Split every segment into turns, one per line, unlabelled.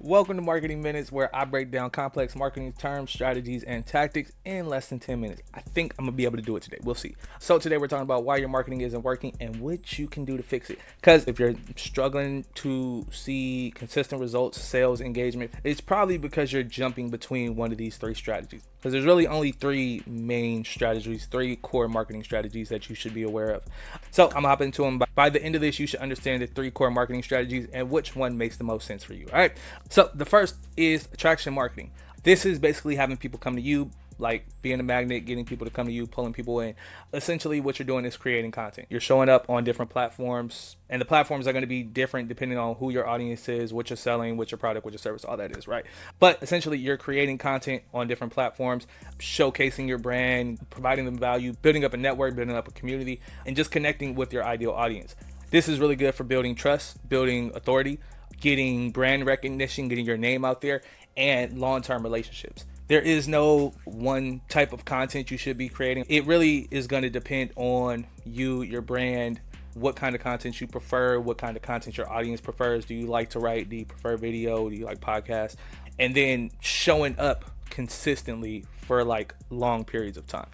Welcome to Marketing Minutes, where I break down complex marketing terms, strategies, and tactics in less than 10 minutes. I think I'm going to be able to do it today. We'll see. So, today we're talking about why your marketing isn't working and what you can do to fix it. Because if you're struggling to see consistent results, sales, engagement, it's probably because you're jumping between one of these three strategies. Because there's really only three main strategies, three core marketing strategies that you should be aware of. So, I'm going to hop into them. By the end of this, you should understand the three core marketing strategies and which one makes the most sense for you. All right. So the first is attraction marketing. This is basically having people come to you, like being a magnet, getting people to come to you, pulling people in. Essentially, what you're doing is creating content. You're showing up on different platforms, and the platforms are going to be different depending on who your audience is, what you're selling, what your product, what your service, all that is, right? But essentially, you're creating content on different platforms, showcasing your brand, providing them value, building up a network, building up a community, and just connecting with your ideal audience. This is really good for building trust, building authority, getting brand recognition, getting your name out there, and long-term relationships. There is no one type of content you should be creating. It really is going to depend on you, your brand, what kind of content you prefer, what kind of content your audience prefers. Do you like to write? Do you prefer video? Do you like podcasts? And then showing up consistently for like long periods of time.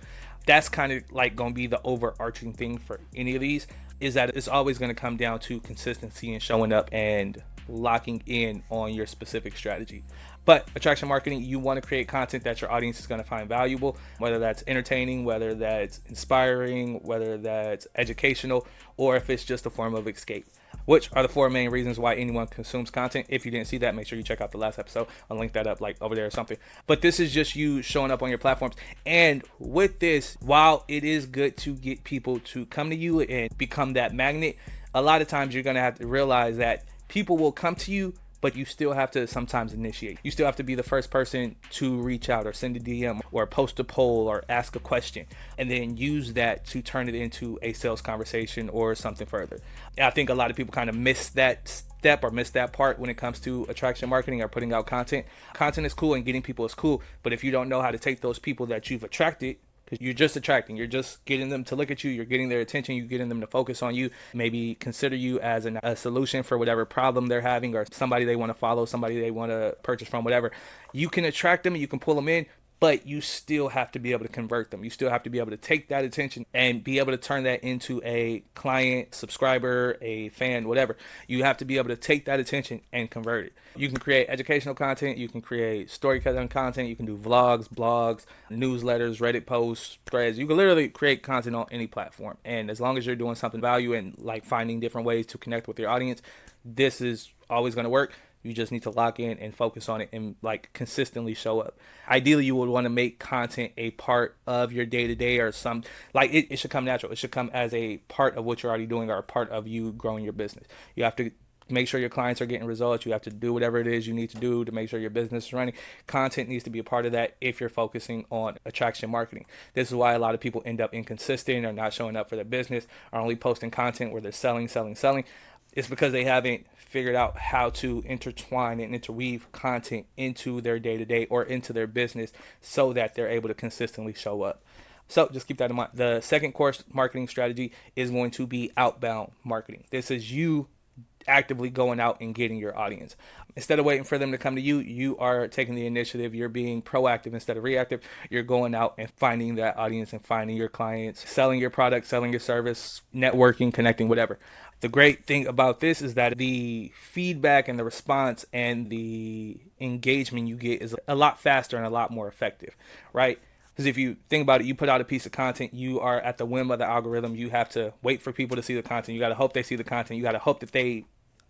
That's kind of like going to be the overarching thing for any of these, is that it's always going to come down to consistency and showing up and locking in on your specific strategy. But attraction marketing, you want to create content that your audience is going to find valuable, whether that's entertaining, whether that's inspiring, whether that's educational, or if it's just a form of escape. Which are the four main reasons why anyone consumes content. If you didn't see that, make sure you check out the last episode. I'll link that up like over there or something. But this is just you showing up on your platforms. And with this, while it is good to get people to come to you and become that magnet, a lot of times you're going to have to realize that people will come to you, but you still have to sometimes initiate. You still have to be the first person to reach out or send a DM or post a poll or ask a question, and then use that to turn it into a sales conversation or something further. And I think a lot of people kind of miss that step or miss that part when it comes to attraction marketing or putting out content. Content is cool and getting people is cool, but if you don't know how to take those people that you've attracted, because you're just attracting, you're just getting them to look at you, you're getting their attention, you're getting them to focus on you, maybe consider you as a solution for whatever problem they're having, or somebody they want to follow, somebody they want to purchase from, whatever. You can attract them, you can pull them in, but you still have to be able to convert them. You still have to be able to take that attention and be able to turn that into a client, subscriber, a fan, whatever. You have to be able to take that attention and convert it. You can create educational content, you can create storytelling content, you can do vlogs, blogs, newsletters, Reddit posts, threads. You can literally create content on any platform. And as long as you're doing something value and like finding different ways to connect with your audience, this is always going to work. You just need to lock in and focus on it and like consistently show up. Ideally, you would want to make content a part of your day-to-day, or some like it should come natural. It should come as a part of what you're already doing or a part of you growing your business. You have to make sure your clients are getting results. You have to do whatever it is you need to do to make sure your business is running. Content needs to be a part of that if you're focusing on attraction marketing. This is why a lot of people end up inconsistent or not showing up for their business, or only posting content where they're selling. It's because they haven't figured out how to intertwine and interweave content into their day-to-day or into their business so that they're able to consistently show up. So just keep that in mind. The second course marketing strategy is going to be outbound marketing. This is you actively going out and getting your audience. Instead of waiting for them to come to you, you are taking the initiative. You're being proactive instead of reactive. You're going out and finding that audience and finding your clients, selling your product, selling your service, networking, connecting, whatever. The great thing about this is that the feedback and the response and the engagement you get is a lot faster and a lot more effective, right? Because if you think about it, you put out a piece of content, you are at the whim of the algorithm. You have to wait for people to see the content. You got to hope they see the content. You got to hope that they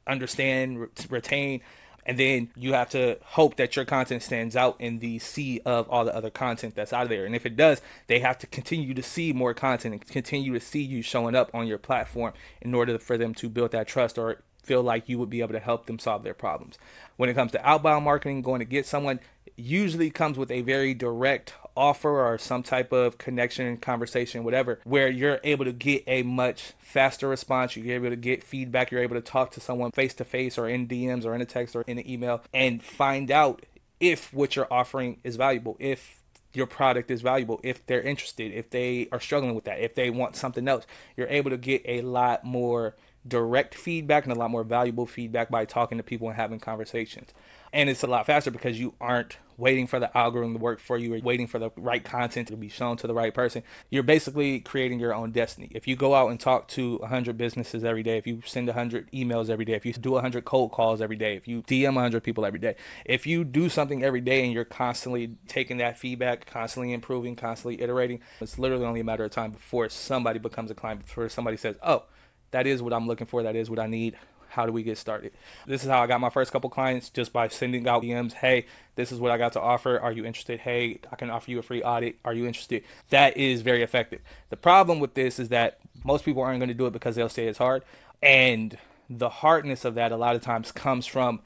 understand, retain, and then you have to hope that your content stands out in the sea of all the other content that's out there. And if it does, they have to continue to see more content and continue to see you showing up on your platform in order for them to build that trust or feel like you would be able to help them solve their problems. When it comes to outbound marketing, going to get someone usually comes with a very direct offer or some type of connection, conversation, whatever, where you're able to get a much faster response. You're able to get feedback. You're able to talk to someone face to face or in DMs or in a text or in an email and find out if what you're offering is valuable, if your product is valuable, if they're interested, if they are struggling with that, if they want something else. You're able to get a lot more direct feedback and a lot more valuable feedback by talking to people and having conversations. And it's a lot faster because you aren't waiting for the algorithm to work for you or waiting for the right content to be shown to the right person. You're basically creating your own destiny. If you go out and talk to 100 businesses every day, if you send 100 emails every day, if you do 100 cold calls every day, if you DM 100 people every day, if you do something every day and you're constantly taking that feedback, constantly improving, constantly iterating, it's literally only a matter of time before somebody becomes a client, before somebody says, oh, that is what I'm looking for, that is what I need. How do we get started? This is how I got my first couple clients, just by sending out DMs. Hey, this is what I got to offer. Are you interested? Hey, I can offer you a free audit. Are you interested? That is very effective. The problem with this is that most people aren't going to do it because they'll say it's hard. And the hardness of that a lot of times comes from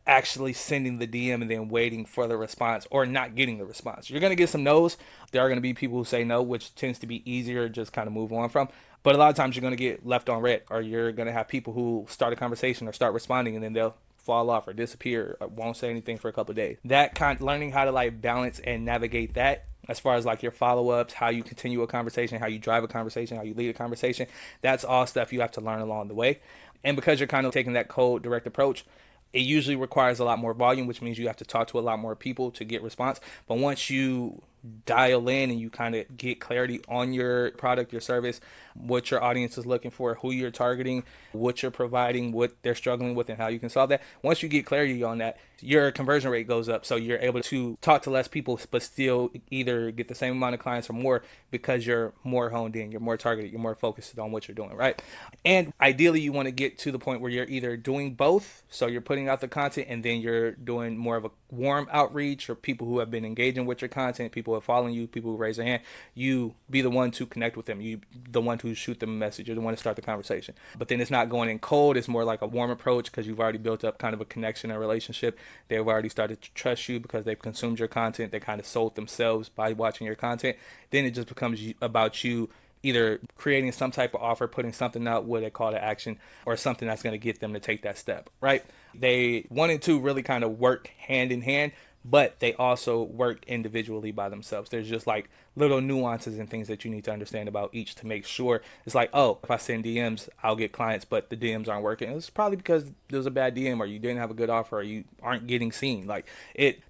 actually sending the DM and then waiting for the response or not getting the response. You're going to get some no's. There are going to be people who say no, which tends to be easier to just kind of move on from. But a lot of times you're going to get left on red, or you're going to have people who start a conversation or start responding and then they'll fall off or disappear or won't say anything for a couple of days. That kind of learning how to like balance and navigate that as far as like your follow-ups, how you continue a conversation, how you drive a conversation, how you lead a conversation, that's all stuff you have to learn along the way. And because you're kind of taking that cold direct approach, it usually requires a lot more volume, which means you have to talk to a lot more people to get response. But once you dial in and you kind of get clarity on your product, your service, what your audience is looking for, who you're targeting, what you're providing, what they're struggling with, and how you can solve that. Once you get clarity on that, your conversion rate goes up. So you're able to talk to less people, but still either get the same amount of clients or more because you're more honed in, you're more targeted, you're more focused on what you're doing, right? And ideally, you want to get to the point where you're either doing both. So you're putting out the content and then you're doing more of a warm outreach, or people who have been engaging with your content, people who are following you, people who raise their hand, you be the one to connect with them. You the one to shoot them a message. You're the one to start the conversation. But then it's not going in cold. It's more like a warm approach because you've already built up kind of a connection and relationship. They've already started to trust you because they've consumed your content. They kind of sold themselves by watching your content. Then it just becomes about you either creating some type of offer, putting something out with a call to action, or something that's going to get them to take that step, right? They 1 and 2 really kind of work hand in hand, but they also work individually by themselves. There's just like little nuances and things that you need to understand about each to make sure. It's like, oh, if I send DMs, I'll get clients, but the DMs aren't working. It's probably because there's a bad DM, or you didn't have a good offer, or you aren't getting seen. Like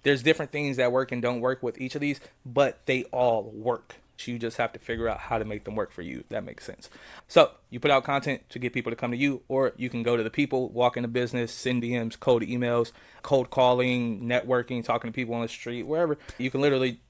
there's different things that work and don't work with each of these, but they all work. You just have to figure out how to make them work for you. If that makes sense. So you put out content to get people to come to you, or you can go to the people, walk into business, send DMs, cold emails, cold calling, networking, talking to people on the street, wherever. You can literally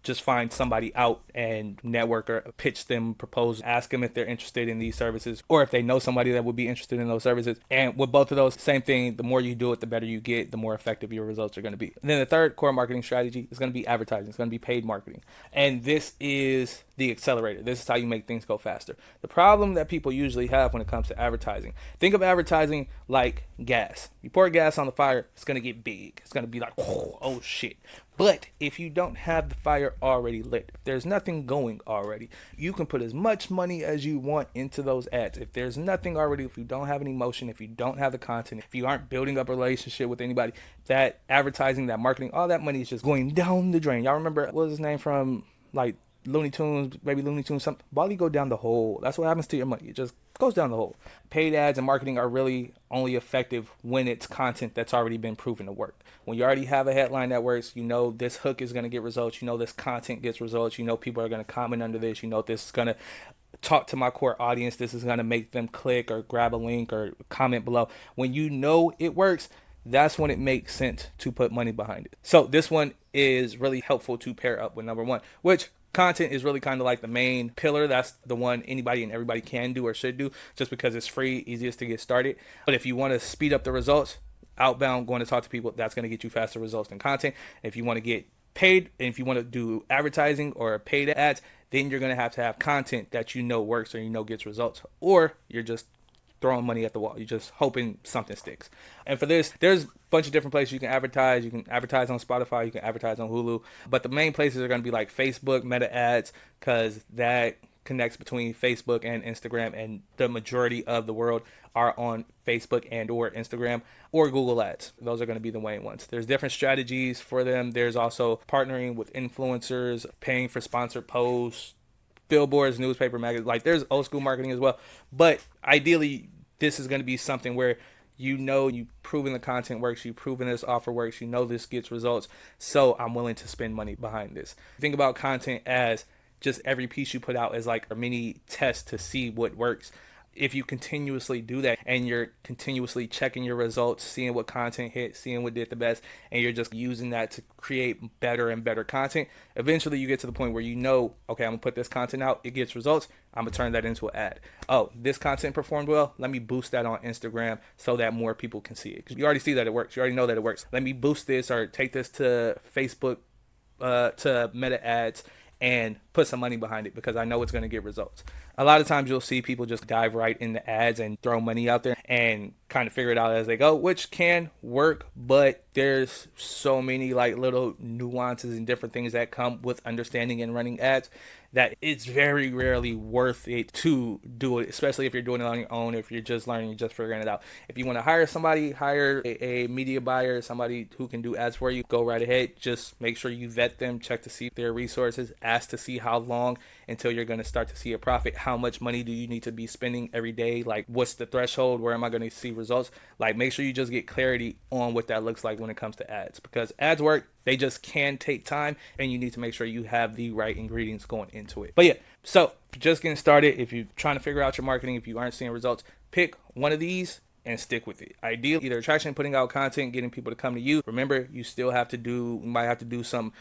just find somebody out and network or pitch them, propose, ask them if they're interested in these services, or if they know somebody that would be interested in those services. And with both of those, same thing, the more you do it, the better you get, the more effective your results are going to be. And then the third core marketing strategy is going to be advertising. It's going to be paid marketing. And this is the accelerator. This is how you make things go faster. The problem that people usually have when it comes to advertising, think of advertising like gas. You pour gas on the fire, it's going to get big. It's going to be like, oh shit. But if you don't have the fire already lit, if there's nothing going already, you can put as much money as you want into those ads. If there's nothing already, if you don't have any motion, if you don't have the content, if you aren't building up a relationship with anybody, that advertising, that marketing, all that money is just going down the drain. Y'all remember, what was his name from like Looney Tunes, Baby Looney Tunes, something? Bali go down the hole. That's what happens to your money. It just goes down the hole. Paid ads and marketing are really only effective when it's content that's already been proven to work. When you already have a headline that works, you know this hook is going to get results. You know this content gets results. You know people are going to comment under this. You know this is going to talk to my core audience. This is going to make them click or grab a link or comment below. When you know it works, that's when it makes sense to put money behind it. So this one is really helpful to pair up with number one, which content is really kind of like the main pillar. That's the one anybody and everybody can do or should do just because it's free, easiest to get started. But if you want to speed up the results, outbound, going to talk to people, that's going to get you faster results than content. If you want to get paid, and if you want to do advertising or paid ads, then you're going to have content that you know works or you know gets results, or you're just throwing money at the wall. You're just hoping something sticks. And for this, there's a bunch of different places you can advertise. You can advertise on Spotify. You can advertise on Hulu. But the main places are going to be like Facebook, Meta ads, because that connects between Facebook and Instagram. And the majority of the world are on Facebook and or Instagram, or Google ads. Those are going to be the main ones. There's different strategies for them. There's also partnering with influencers, paying for sponsored posts, billboards, newspaper, magazines. Like there's old school marketing as well. But ideally, this is going to be something where you've proven the content works, you've proven this offer works, you know this gets results, so I'm willing to spend money behind this. Think about content as just every piece you put out as like a mini test to see what works. If you continuously do that and you're continuously checking your results, seeing what content hit, seeing what did the best, and you're just using that to create better and better content, eventually you get to the point where you know, okay, I'm gonna put this content out, it gets results, I'm gonna turn that into an ad. Oh, this content performed well, let me boost that on Instagram so that more people can see it. Because you already see that it works, you already know that it works. Let me boost this or take this to Facebook, to Meta ads, and put some money behind it because I know it's going to get results. A lot of times you'll see people just dive right into ads and throw money out there and kind of figure it out as they go, which can work, but there's so many like little nuances and different things that come with understanding and running ads that it's very rarely worth it to do it, especially if you're doing it on your own, if you're just learning, you're just figuring it out. If you want to hire somebody, hire a media buyer, somebody who can do ads for you, go right ahead. Just make sure you vet them, check to see their resources, ask to see how long until you're going to start to see a profit. How much money do you need to be spending every day? Like, what's the threshold? Where am I going to see results? Like, make sure you just get clarity on what that looks like when it comes to ads, because ads work. They just can take time, and you need to make sure you have the right ingredients going into it. But yeah, so just getting started, if you're trying to figure out your marketing, if you aren't seeing results, pick one of these and stick with it. Ideally, either attraction, putting out content, getting people to come to you. Remember, you might have to do some.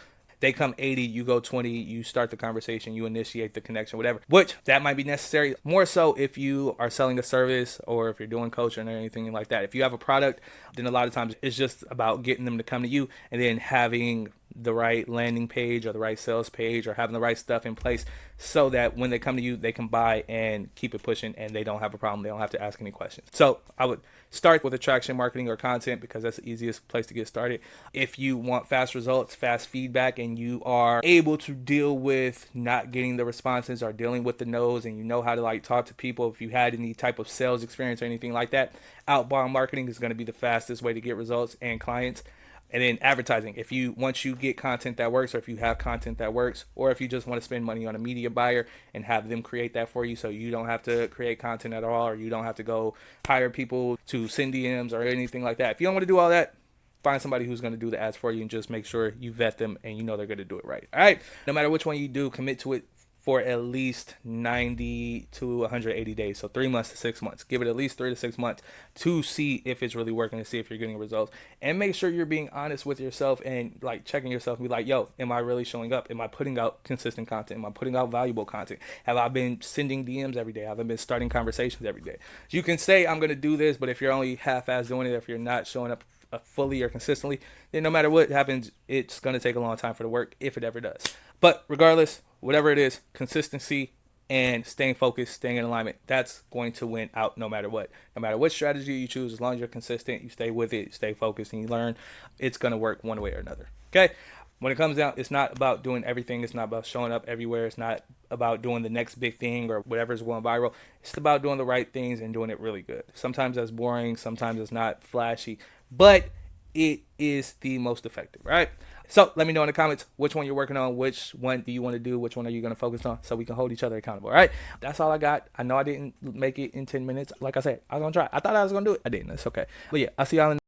They come 80, you go 20, you start the conversation, you initiate the connection, whatever, which that might be necessary. More so if you are selling a service or if you're doing coaching or anything like that. If you have a product, then a lot of times it's just about getting them to come to you and then having the right landing page or the right sales page or having the right stuff in place so that when they come to you, they can buy and keep it pushing and they don't have a problem. They don't have to ask any questions. So I would start with attraction marketing or content because that's the easiest place to get started. If you want fast results, fast feedback, and you are able to deal with not getting the responses or dealing with the no's, and you know how to like talk to people, if you had any type of sales experience or anything like that, outbound marketing is going to be the fastest way to get results and clients. And then advertising, once you get content that works, or if you have content that works, or if you just want to spend money on a media buyer and have them create that for you so you don't have to create content at all, or you don't have to go hire people to send DMs or anything like that. If you don't want to do all that, find somebody who's going to do the ads for you and just make sure you vet them and you know they're going to do it right. All right. No matter which one you do, commit to it for at least 90 to 180 days. So 3 months to 6 months. Give it at least 3 to 6 months to see if it's really working, to see if you're getting results. And make sure you're being honest with yourself and like checking yourself and be like, yo, am I really showing up? Am I putting out consistent content? Am I putting out valuable content? Have I been sending DMs every day? Have I been starting conversations every day? You can say I'm going to do this, but if you're only half-ass doing it, if you're not showing up fully or consistently, then no matter what happens, it's going to take a long time for the work, if it ever does. But regardless, whatever it is, consistency and staying focused, staying in alignment, that's going to win out no matter what. No matter what strategy you choose, as long as you're consistent, you stay with it, stay focused, and you learn, it's going to work one way or another. Okay? When it comes down, it's not about doing everything. It's not about showing up everywhere. It's not about doing the next big thing or whatever's going viral. It's about doing the right things and doing it really good. Sometimes that's boring. Sometimes it's not flashy, but it is the most effective, right? So let me know in the comments which one you're working on, which one do you want to do, which one are you going to focus on, so we can hold each other accountable, all right? That's all I got. I know I didn't make it in 10 minutes. Like I said, I was going to try. I thought I was going to do it. I didn't. That's okay. But yeah, I'll see y'all in